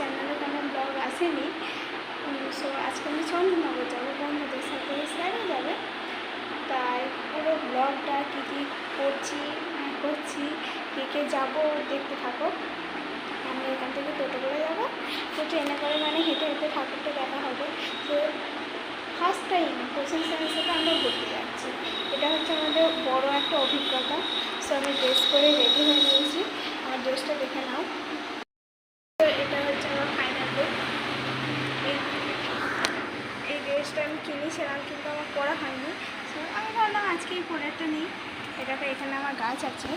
চ্যানেলে কোনো ব্লগ আসেনি। সো আজকে আমি চন্দননগর যাবো, বন্ধুদের সাথে স্যারও যাবে। তাই পুরো ব্লগটা কী কী করছি কে যাবো দেখতে থাকো। আমি এখান থেকে টোটো করে যাবো, তো ট্রেনে করে মানে হেঁটে হেঁটে ঠাকুরটা দেখা হবে। তো ফার্স্ট টাইম কোচিং স্যারের সাথে আমরা ঘুরতে যাচ্ছি, এটা হচ্ছে আমাদের বড় একটা অভিজ্ঞতা। সো আমি ড্রেস করে রেডি হয়ে নিয়েছি, আমার ড্রেসটা দেখে নাও। তো এটা হচ্ছে আমার ফাইনাল লুক। এই ড্রেসটা আমি কিনেছিলাম কিন্তু আমার পরা হয়নি, সো আমি ভাবলাম আজকেই পরে একটা নিই। এটাকে এখানে আমার গাছ আছে,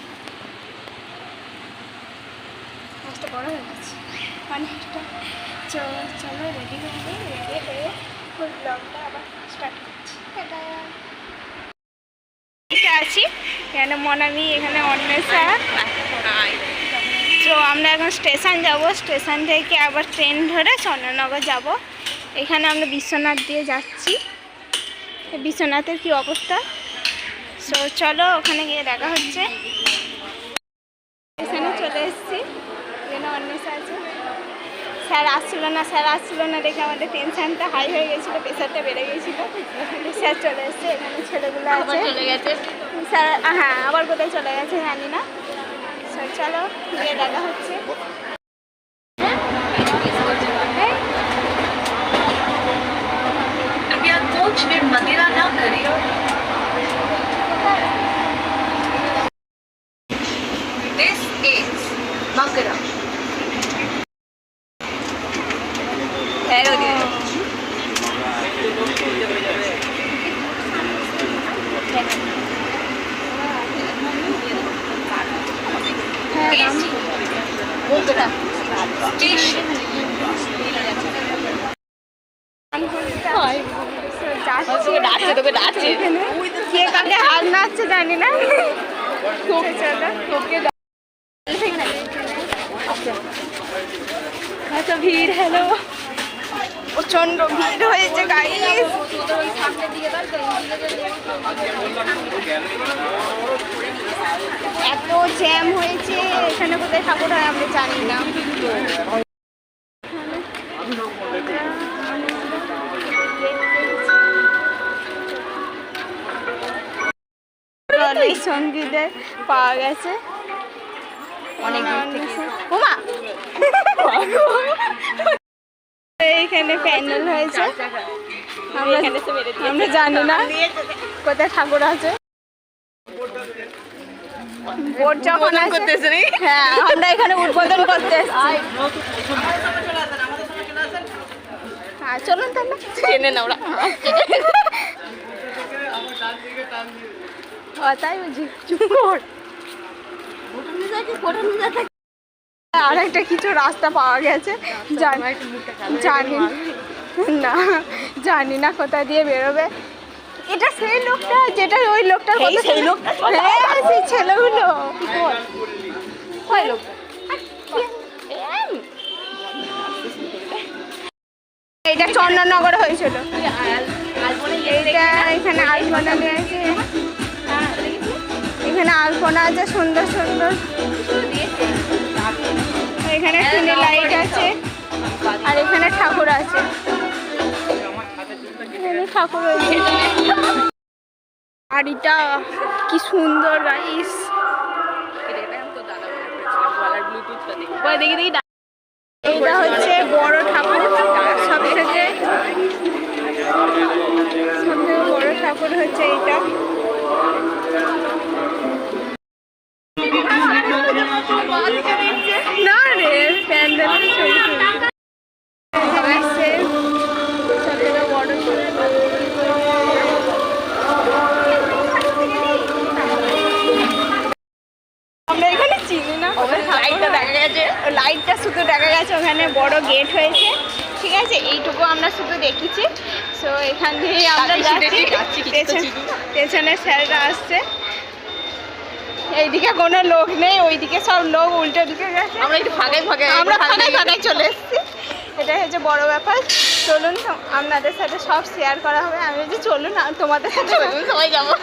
গাছটা বড় হয়ে গেছে অনেকটা। চলো রেডি হয়ে ফুল ব্লগটা আবার স্টার্ট করছি। এটা আছি এখানে মনামি, এখানে অন্বেষা। তো আমরা এখন স্টেশন যাব, স্টেশন থেকে আবার ট্রেন ধরে চন্দননগর যাব। এখানে আমরা বিশ্বনাথ দিয়ে যাচ্ছি, বিশ্বনাথের কি অবস্থা। সো চলো ওখানে গিয়ে দেখা হচ্ছে। স্টেশনে চলে এসেছি, এখানে অন্বেষা আছে। স্যার আসছিল না দেখে আমাদের টেনশনটা হাই হয়ে গেছিলো, প্রেশারটা বেড়ে গেছিলো। স্যার চলে এসছে, এখানে ছেলেগুলো আছে। চলে গেছে স্যার, হ্যাঁ আবার কোথায় চলে গেছে জানি না। স্যার চলো গিয়ে দেখা হচ্ছে। मदिरा ना करियो। This is Makara. Hello dear. Station. কে কাকে হাত নাচছে জানি না। এত ভিড়, হ্যালো, প্রচন্ড ভিড় হয়েছে গাইস। এত জ্যাম হয়েছে, এখানে কোথায় ঠাকুর হয় আমরা জানি না। অনেক সঙ্গীদের পাওয়া গেছে, অনেক ওমা এইখানে প্যান্ডেল হয়েছে। আমরা জানি না কোথায় ঠাকুর আছে। বোর্ড যখন করতেছে, হ্যাঁ আমরা এখানে উদ্বোধন করতে এসেছি। হ্যাঁ চলুন তাহলে ট্রেনে না ওরা। তাই বুঝি, চুপ কর। আর একটা কিছু রাস্তা পাওয়া গেছে, জানি না কোথা দিয়ে বেরোবে। এটা সেই লোকটা যেটা ওই লোকটার কথা, সেই লোকটা, হ্যাঁ সেই ছেলেগুলো। এটা চন্দননগরে হয়েছিল, এইটা এখানে আলপনা দিয়েছে, এখানে আলপনা আছে সুন্দর সুন্দর। এখানে টুনি লাইট আছে, আর এখানে ঠাকুর আছে, এখানে ঠাকুর রয়েছে। বাড়িটা কি সুন্দর গাইস। এইটা হচ্ছে বড় ঠাকুর, সব থেকে বড় ঠাকুর হচ্ছে এইটা। না রে প্যান্ডেল আমরা এখানে চিনি না, লাইটটা শুধু দেখা গেছে, ওখানে বড় গেট হয়েছে। ঠিক আছে, এইটুকু আমরা শুধু দেখেছি। সো এখান থেকে আমরা যাচ্ছি, পেছনে স্যাররা আসছে। এইদিকে কোনো লোক নেই, ওইদিকে সব লোক উল্টো দিকে গেছে, আমরা একটু ফাঁকায় চলে এসেছি। এটাই হচ্ছে বড় ব্যাপার। চলুন আপনাদের সাথে সব শেয়ার করা হবে। আমি বলছি চলুন তোমাদের সাথে সবাই যাবো,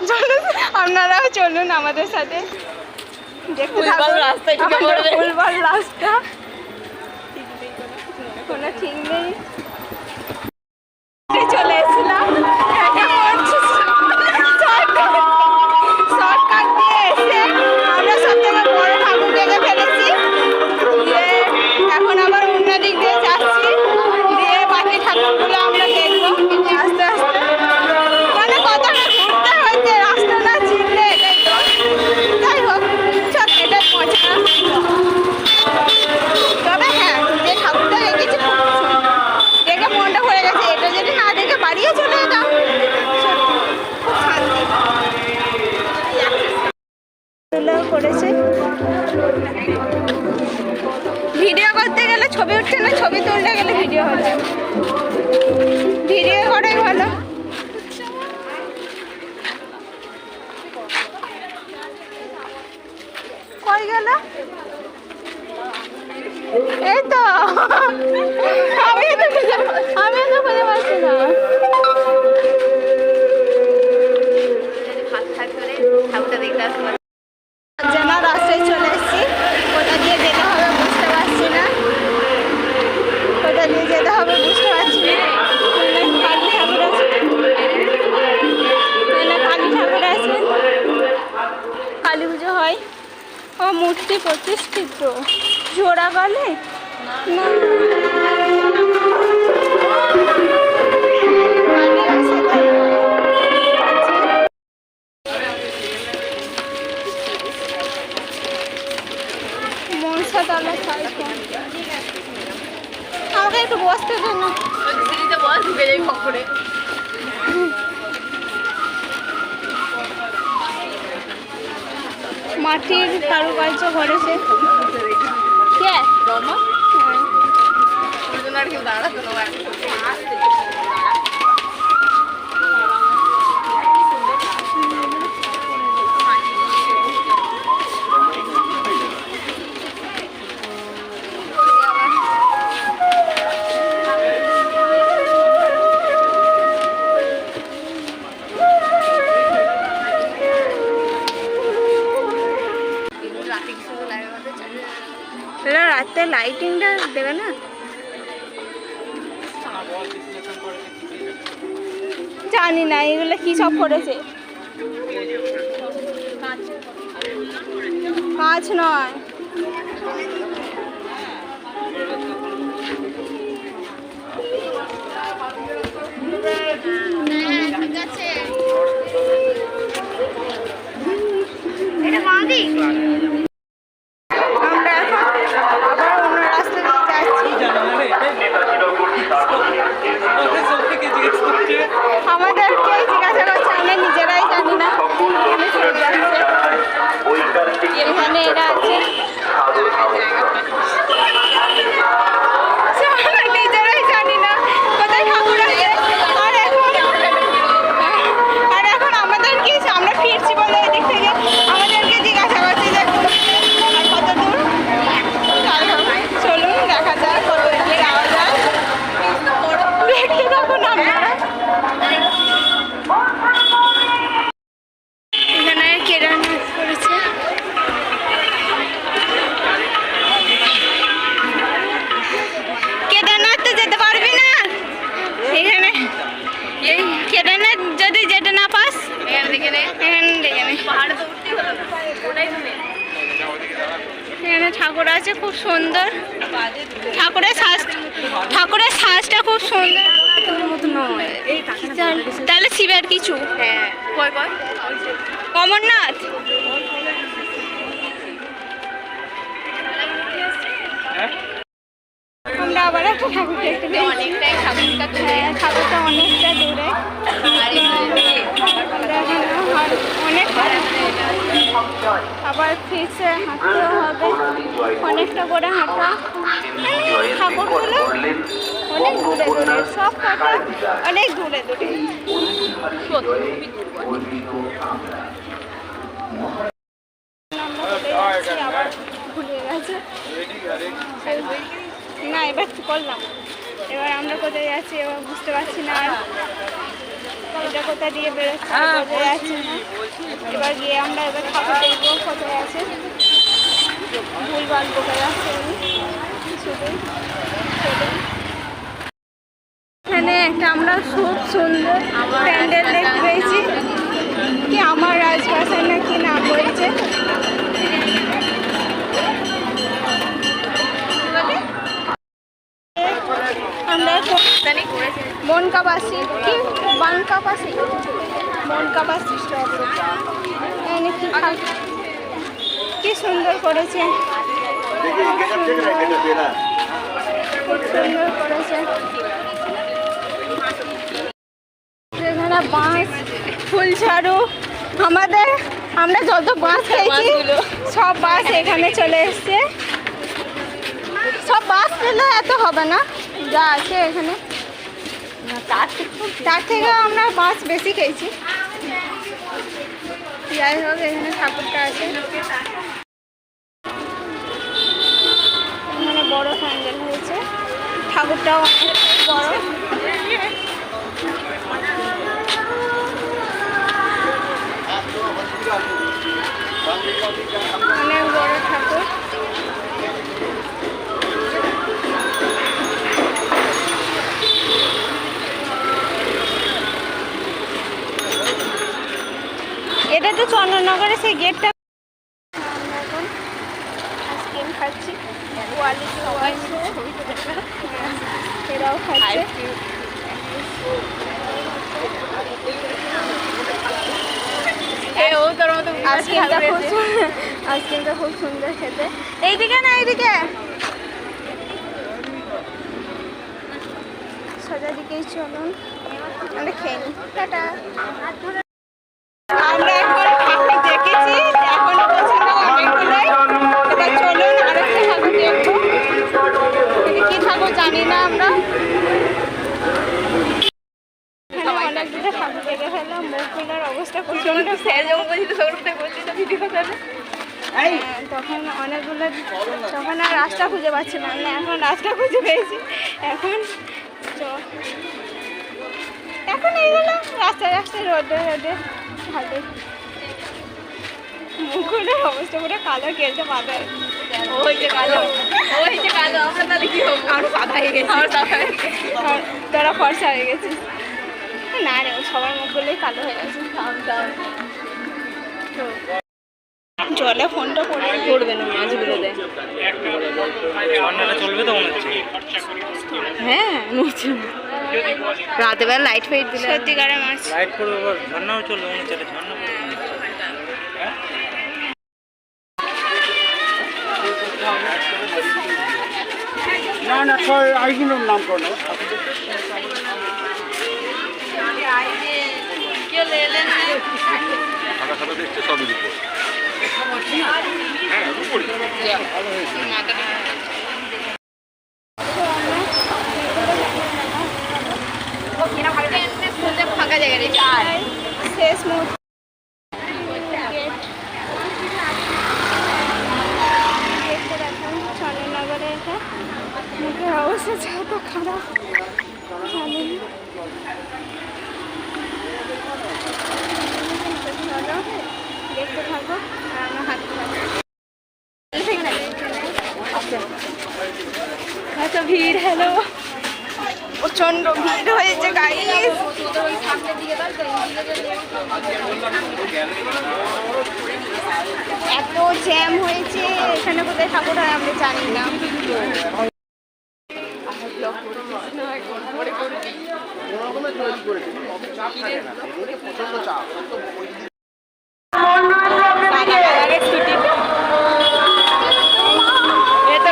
চলুন আপনারাও চলুন আমাদের সাথে। দেখতে থাকুন ভুলভাল রাস্তা। কোনো ঠিক নেই। চলে এসেছিলাম শর্টকাট দিয়ে এসে আমরা সব থেকে বড় ঠাকুর দেখে ফেলেছি। দিয়ে এখন আবার অন্য দিক দিয়ে যাচ্ছি, দিয়ে বাকি ঠাকুরগুলো আমরা দেখবো আস্তে আস্তে। মানে কতটা ঘুরতে হয়েছে রাস্তা না চিনলে, এটাই তো। যাই হোক, চল এটাই মজা। তবে হ্যাঁ, যে ঠাকুরটা দেখেছি খুব সুন্দর, দেখে মনটা ভরে গেছে। এটা যদি না দেখে বাড়িয়ে চলে যেতাম, সত্যি খুব শান্তি করেছে। ভিডিও করতে গেলে ছবি উঠছে না, ছবি তুলতে গেলে ভিডিও হচ্ছে। ভিডিও করাই ভালো। কই গেল? এই তো আমি তো খুঁজে পাচ্ছি না। জানা রাস্তায় চলে এসেছি, কোথা দিয়ে যেতে হবে বুঝতে পারছি না, কোথা দিয়ে যেতে হবে বুঝতে পারছি না। কালী ঠাকুর আছে, কালী ঠাকুর আছে, কালী পুজো হয়। ও মূর্তি প্রতিষ্ঠিত জোড়া গলে না, মনসাতলা সাইকেল। আমাকে একটু বসতে দে না। মাটির কারুকার্য করেছে। কে? রাতে লাইটিংটা দেবে না? জানি না এগুলো কি সব করেছে। কাঁচ নয়, ঠিক আছে এটা বাঁধি। আমরা এখন আবার অন্য রাস্তা দিয়ে যাচ্ছি। আমাদেরকে জিজ্ঞাসা করছে, আমরা নিজেরাই জানি না এখানে এরা আছে। নিজেরাই জানি না কোথায় ঠাকুর আছে। আর এখন আমাদের কি, আমরা ফিরছি বলে এদিক থেকে আমাদেরকে জিজ্ঞাসা করছে যে কত দূর। চলুন দেখা যায় কত দূর যাওয়া যায়, দেখতে থাকুন আপনারা। এখানে কেদারনাথ করেছে। কেদারনাথ তো যেতে পারবি না এখানে। এই কেদারনাথ যদি যেতে না পাস এখানে দেখে নে। এখানে ঠাকুর আছে খুব সুন্দর। ঠাকুরের সাজটা খুব সুন্দর। তাহলে শিবের কিছু অমরনাথ। আমরা আবার একটা ঠাকুর দেখতে পেয়েছি। ঠাকুরটা অনেকটা দূরে, অনেকটা আবার ফিরছে হাঁটতেও হবে, অনেকটা করে হাঁটা। ঠাকুরগুলো অনেক দূরে দূরে, সব কটা অনেক দূরে দূরে। আবার ভুলে গেছে না, এবার করলাম। এবার আমরা কোথায় যাচ্ছি এবার বুঝতে পারছি না। আর এটা কোথায় দিয়ে বেরোচ্ছে কোথায় যাচ্ছি না। এবার গিয়ে আমরা এবার ঠাকুর দেখবো কোথায় আছে। ভুলভাল কোথায় যাচ্ছে শুধু সুন্দর প্যান্ডেল দেখতে পেয়েছি, কি আমার রাজপ্রাসাদ না কি নাম বলছে। আমরা বনকাবাসী কি বানকাবাসী বনকাবাসী স্টপ কি সুন্দর করেছে, খুব সুন্দর করেছে। এখানে বাঁশ ফুল ঝাড়ু আমরা যত বাঁশ খেয়েছি সব বাঁশ এখানে চলে এসছে। সব বাঁশ পেলে এত হবে না, যা আছে এখানে তার থেকে আমরা বাঁশ বেশি খেয়েছি। যাই হোক এখানে ঠাকুরটা আছে, এখানে বড় প্যান্ডেল হয়েছে, ঠাকুরটাও অনেক বড়। অনেক বড় ঠাকুর। এটা তো চন্দননগরে সেই গেটটা। আমরা এখন আইসক্রিম খাচ্ছি, এরাও খাচ্ছে। আইসক্রিমটা খুব সুন্দর খেতে। এইদিকে না এইদিকে সোজা দিকেই চলুন, আমরা খেয়ে নিই। টাটা। আমরা এখন ঠাকুর দেখেছি, এখন পছন্দ অনেকগুলোই। এবার চলুন আরেকটা ঠাকুর দেখবো, কি ঠাকুর জানি না আমরা। অনেকগুলো ঠাকুর দেখে ফেললাম, মুখগুলোর অবস্থা খুব সুন্দর। তখন অনেকগুলো, তখন আর রাস্তা খুঁজে পাচ্ছিলাম না, এখন রাস্তা খুঁজে পেয়েছি। এখন এইগুলো রাস্তায় রাস্তায় রোডে রোডে ঘাটে। মুখগুলোর অবস্থা পুরো কালো, কেটে পাতা। তোরা ফর্সা হয়ে গেছে না রে, সবার মুখগুলোই কালো হয়ে গেছে। জলে ফোনটা পড়বে না, মাছগুলো দেয়। চলবে তো মনে হচ্ছে। হ্যাঁ রাতে বেলা লাইট ফাইট দিলে সত্যিকারের মাছ। লাইট পড়বে, ঝর্ণাও চলবে মনে হচ্ছে। ঝর্ণা না না আইগুলোর নাম করো। দেখছে সবই দিকে। ফাঁকা জায়গা শেষ মুহূর্তে চন্দননগরে এটা মুখের অবস্থা যত খারাপ জানি। চলো দেখতে থাকো আর আমরা হাঁটতে থাকবো। এত ভিড়, হ্যালো প্রচন্ড ভিড় হয়েছে গাইস। এত জ্যাম হয়েছে এখানে, কোথায় ঠাকুর হয় আমরা জানি না।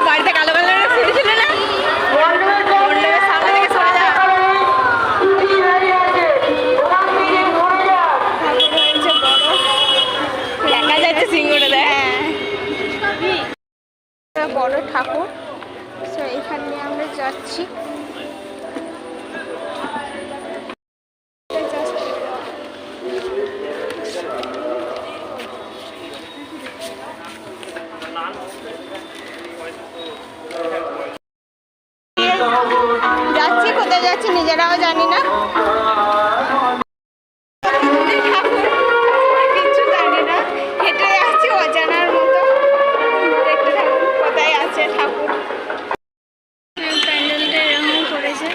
বাড়িতে কালো কালো ছুটি ছিল না, সামনে থেকে সরে যা। দেখা যাচ্ছে সিঙ্গুরে দেয় বড় ঠাকুর। তো এখান দিয়ে আমরা যাচ্ছি। যাচ্ছি কোথায় যাচ্ছি নিজেরাও জানি না, কিছু জানি না, হেঁটে যাচ্ছি অজানার মতো। দেখতে থাকুন কোথায় আছে ঠাকুর। প্যান্ডেলটা এরকম করেছে।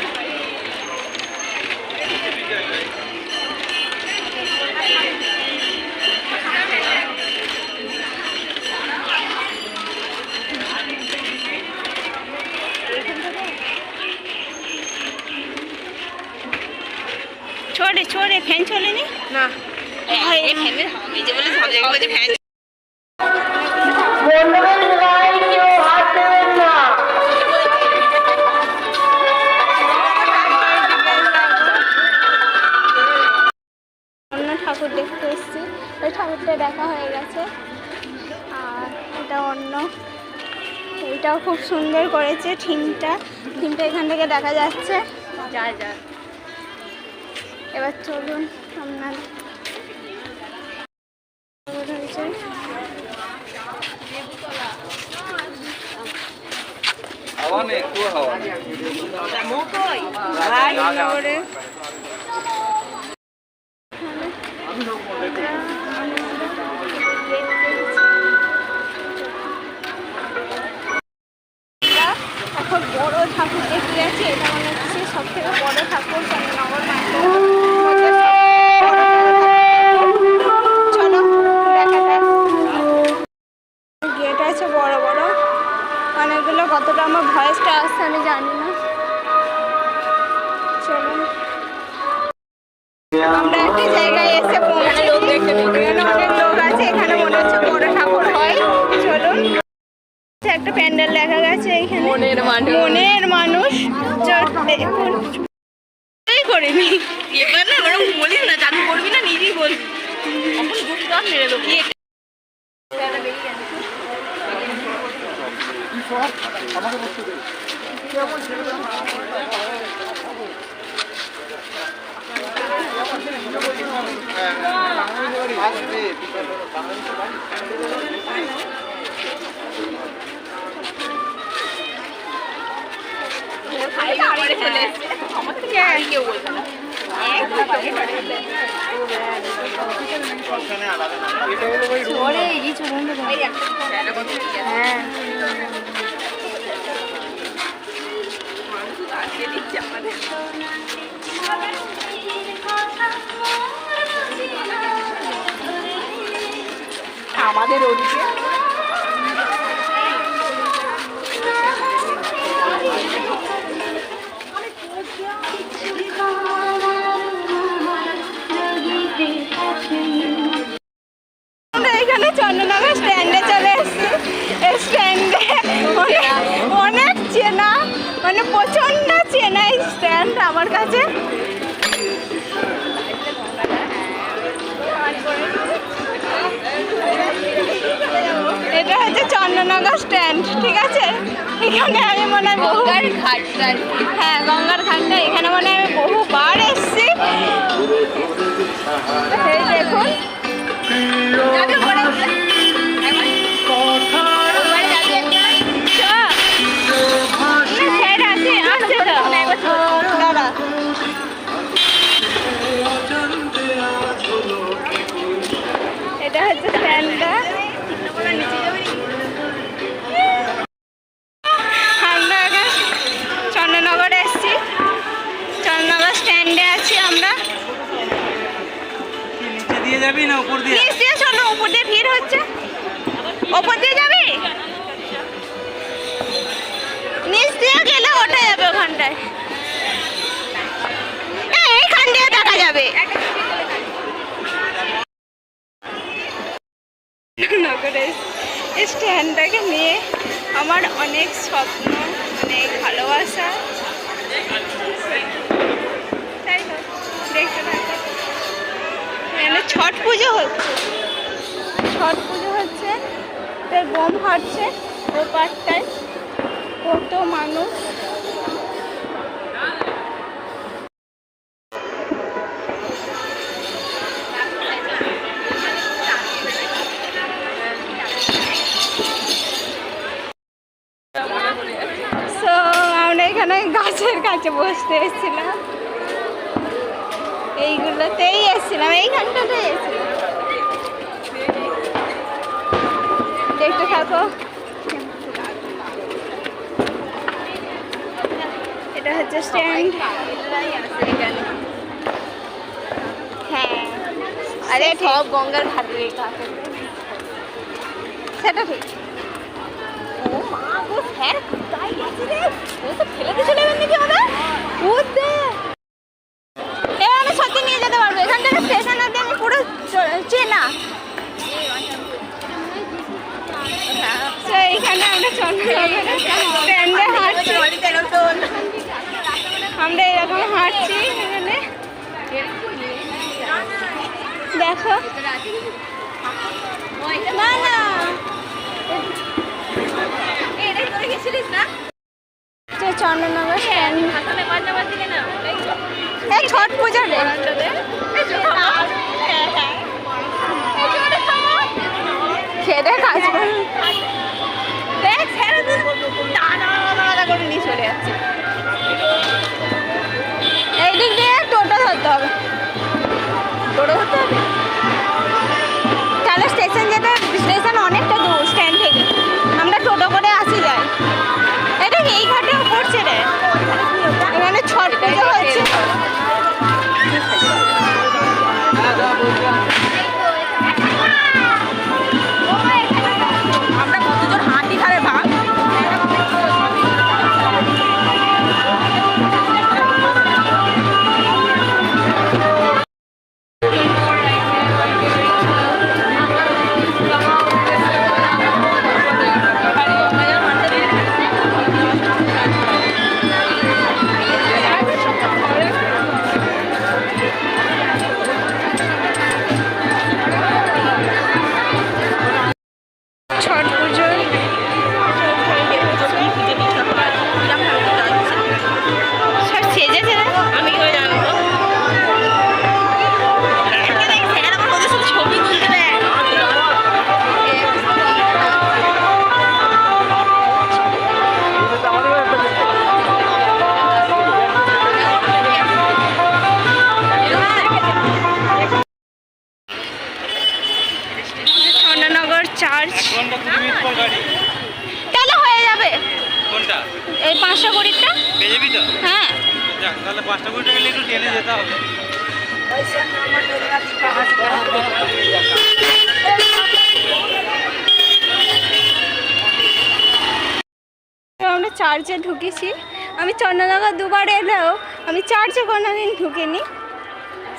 ফ্যান চলেনি না এই ফ্যানের হাওয়া মেজে বলে সব জায়গায় বলছে ফ্যান অন্য ঠাকুর দেখতে এসেছি, ওই ঠাকুরটা দেখা হয়ে গেছে। আর এটা অন্য, এইটাও খুব সুন্দর করেছে থিমটা এখান থেকে দেখা যাচ্ছে। যা যা এবার চলুন আপনার হাওয়া নেই, একটু হাওয়া নেই। এখন বড় ঠাকুর দেখতে যাচ্ছি, এটা মনে হচ্ছে সব থেকে বড় ঠাকুর চন্দ্রনগর মাঠে। চলো দেখা যাক। গেট আছে বড় বড় অনেকগুলো, কতটা আমার ভয়েসটা আসছে আমি জানি না। চলুন আমরা একটা জায়গায় এসে পৌঁছে, এখানে অনেক লোক আছে, এখানে মনে হচ্ছে বড় ঠাকুর হয়। চলুন একটা প্যান্ডেল দেখা গেছে এইখানে, মনের মানুষ দেখুন করিনি এবার না ওরকম বলিস না, চালু করবি না, নিজেই বলবি এখন বুক দাম মেরে দেবো। আমাকে বসতে দে। কেউ বলবে না হ্যাঁ আমাদের ওদিকে আমরা এখানে চন্দ্রনগর স্ট্যান্ডে চলে এসেছি। এই স্ট্যান্ডে অনেক চেনা, মানে প্রচণ্ড চেনা এই স্ট্যান্ড আমার কাছে। এটা হচ্ছে চন্দ্রনগর স্ট্যান্ড, ঠিক আছে? এখানে আমি মনে হয় গঙ্গার ঘাটটা, হ্যাঁ গঙ্গার ঘাটটা, এখানে মনে হয় আমি বহুবার এসেছি। এই দেখুন এটা হচ্ছে স্ট্যান্ডটা। আমরা এখন চন্দ্রনগরে এসেছি, চন্দ্রনগর স্ট্যান্ডে আছি আমরা। নিচে দিয়ে যাবি না উপর দিয়ে? নিচ দিয়ে চলো, উপর দিয়ে ভিড় হচ্ছে। ওপর দিয়ে যাবি? নিচ দিয়ে গেলে ওঠা যাবে ওখানটায়, এইখান দিয়ে দেখা যাবে। নগরের স্ট্যান্ডটাকে নিয়ে আমার অনেক স্বপ্ন, অনেক ভালোবাসা। তাই তো দেখতে থাকো। এখানে ছট পুজো হচ্ছে, তাই বোম ফাটছে ওই পাটটায়, কত মানুষ। আমরা এখানে গাছের কাছে বসতে এসেছিলাম, এইগুলোতেই এসেছিলাম, এইখানটাতেই এসেছিলাম। দেখতে থাকো। এটা হচ্ছে স্ট্যান্ড। হ্যাঁ আরে সব গঙ্গার ঘাটের কাছে সেটা ঠিক। ও মা গো স্যার তাই গেছে রে, ও তো ফেলে দিয়ে চলে যাবেন নাকি আমরা? আমি সত্যি নিয়ে যেতে পারবো, এখান তো এখানে আমরা চন্দ্রনগরের স্ট্যান্ডে হাঁটছি, আমরা এরকম হাঁটছি এখানে দেখো। না না তো চন্দ্রনগর স্ট্যান্ড এই ছট পুজো রে খেদে কাজ করে দেখ করে নিয়ে চলে যাচ্ছে। এই দিক দিয়ে টোটো ধরতে হবে, টোটো ধরতে হবে তাহলে স্টেশন যেতে, স্টেশন অনেকটা দূর স্ট্যান্ড থেকে, আমরা টোটো করে আসি যাই। এটা এই ঘাটেও পড়ছে রে, এখানে ছট পুজো হচ্ছে। আমরা কতজন হাঁটি ধারে ভাগ ছট পুজো সব সেজেছে না, আমি কি করে জানবো? ছবি তুলতে দেয়। চন্দ্রনগর চার্চ ঘন্টা 20 মিনিট পর গাড়ি। তাহলে হয়ে যাবে কোনটা? এই 520টা। পেয়ে যাবি তো? হ্যাঁ যাক, তাহলে 5টা করে গেলে একটু ট্রেনে যেতে হবে। আমরা চার্চে ঢুকেছি। আমি চন্দ্রনগর দুবার এলেও আমি চার্চে কোনোদিন ঢুকিনি।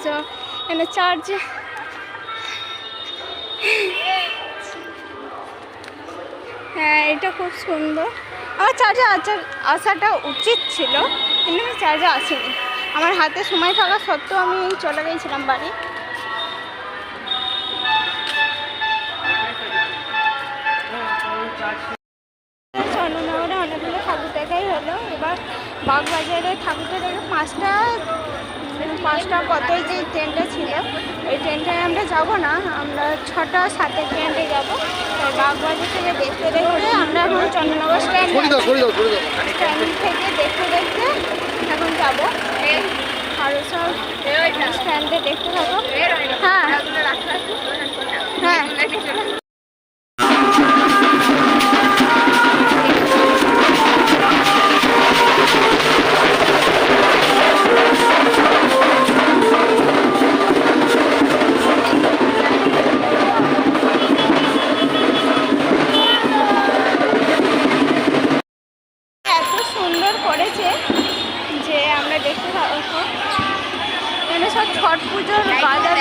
তো এখানে চার্চে হ্যাঁ এটা খুব সুন্দর। আমার চার্চে আসাটা উচিত ছিল, কিন্তু আমি চার্চে আসিনি। আমার হাতে সময় থাকা সত্ত্বেও আমি চলে গিয়েছিলাম বাড়ি। চন্দ্রনগরে অনেকগুলো ঠাকুর দেখাই হলো। এবার বাগবাজারে ঠাকুরটা দেখে পাঁচটা কতই যে ট্রেনটা ছিল, এই ট্রেনটায় আমরা যাব না, আমরা 6টা 7-এর ট্রেনটে যাবো। বাগবাজার থেকে দেখতে দেখতে আমরা এখন চন্দ্রনগর স্ট্যান্ড থেকে দেখতে এখন যাবো। আরও সব স্ট্যান্ডে দেখতে থাকো। হ্যাঁ হ্যাঁ এত সুন্দর করেছে যে আমরা দেখতে থাকবো। এখানে সব ছট পুজোর বাজার।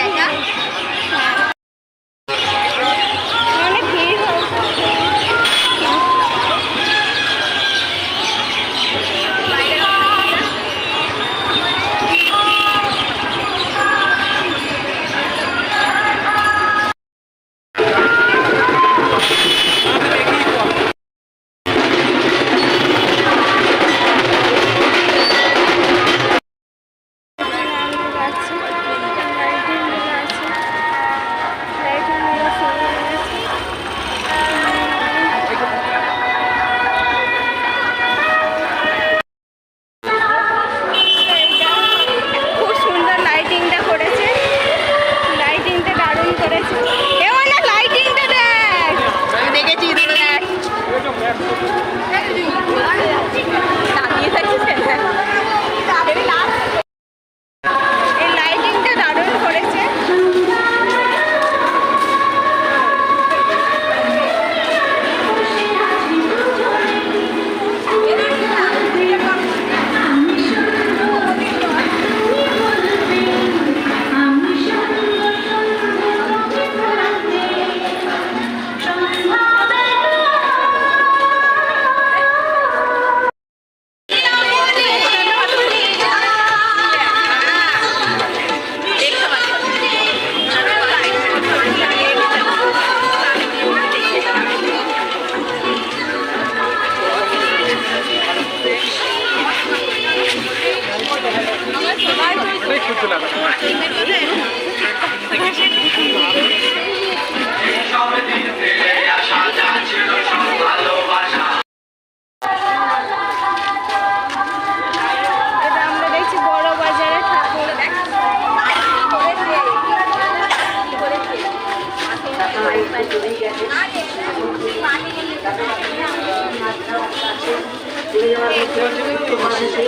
চলে যাওয়ার ক্ষেত্রে করা হয়েছে।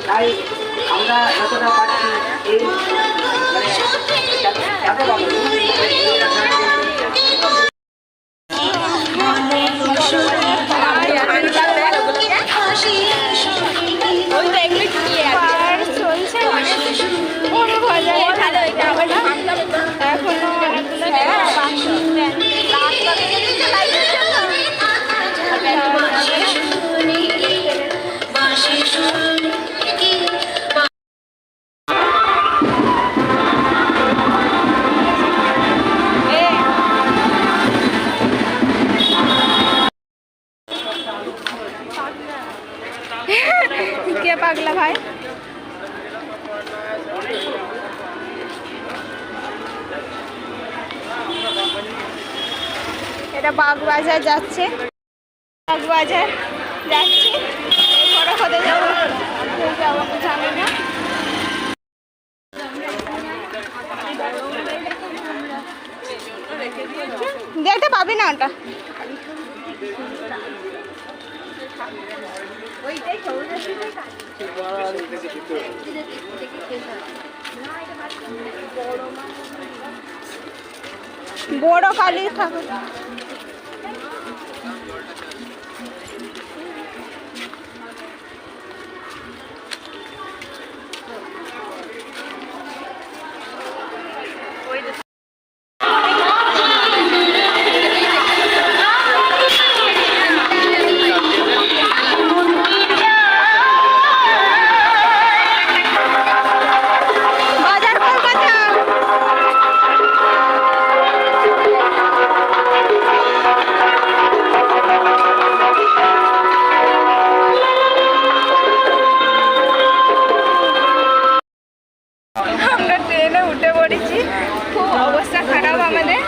তাই আমরা যতটা পাচ্ছি এই এত এখনো অনেকগুলো কে পাগলা ভাই? এটা বাগবাজার যাচ্ছে, বাগবাজার যাচ্ছি, বড় হতে যাবো যাবো জানি না। দেখতে পাবি না ওটা। বড় কালী ঠাকুর। আমরা ট্রেনে উঠে পড়েছি, খুব অবস্থা খারাপ আমাদের।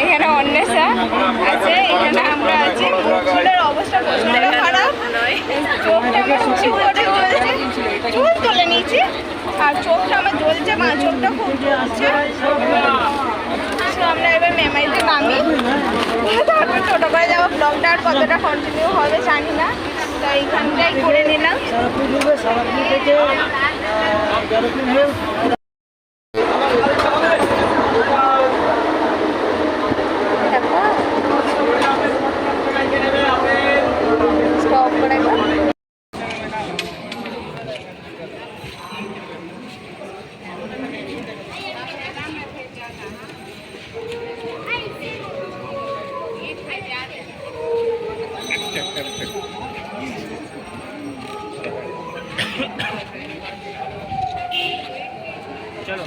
এখানে অন্বেষা আছে, এখানে আমরা আছি। চুলের অবস্থা প্রচন্ড খারাপ, চোখটা আমার উঁচু করে জ্বলছে, চুল তুলে নিয়েছি আর চোখটা আমার জ্বলছে, চোখটা খুব জ্বলছে। আমরা এবার মেমারিতে নামি, তারপর টোটো করে যাবো। ব্লগটা আর কতটা কন্টিনিউ হবে জানি না, তো এইখানটাই করে নিলাম। স্টপ করে চলো।